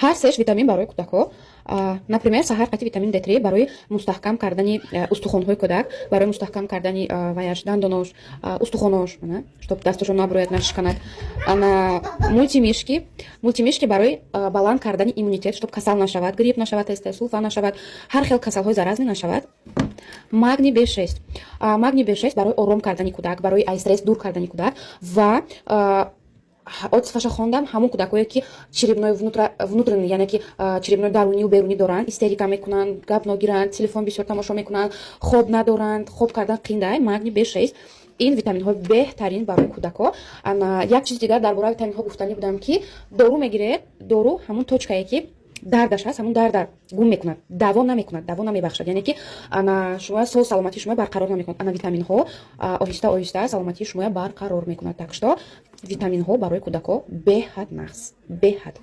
ҳар сеш витамин барои кӯдакҳо, например саҳар қати витамин D3 барои мустаҳкам кардани устухонҳои кӯдак, барои мустаҳкам кардани ваяш дандонош, устухонош, чтоб дасташон наброяд, нашиканад. Мультимишки барои баланд кардани иммунитет, чтоб касал нашавад, грипп нашавад, сулфа нашавад, ҳар хел касалҳои заразӣ нашавад. Магний B6. Магний B6 барои ором кардани кӯдак, барои стресс дур кардани кӯдак ва отифаша хондам ҳамон кӯдакое ки чиребнои внутренӣ, яъне ки чиребнои дарунию берунӣ доранд, истерика мекунанд, гап ногиранд, телефон бисёр тамошо мекунанд, хоб надоранд, хоб кардан қиндай. Магний B6 ин витаминҳои беҳтарин барои кӯдакҳо. Як чиз дигар дар бораи витаминҳо гуфтанӣ будам ки дору мегиред, дору ҳамон точкае ки дардаш ҳаст, ҳамон дардар гум мекунад, даво намекунад, даво намебахшад, яъне ки шумо саломатии шумо барқарор намекунад. Витаминҳо оҳиста оҳиста саломатии шумо барқарор мекунад. Так что витаминҳо барои кӯдакҳо беҳад нағз, беҳад.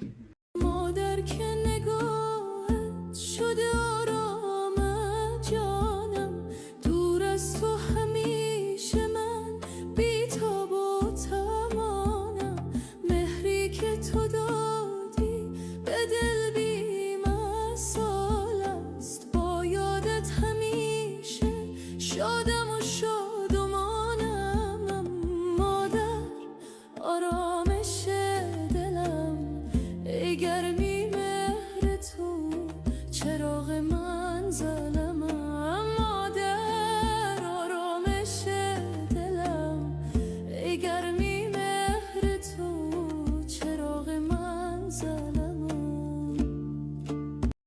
شده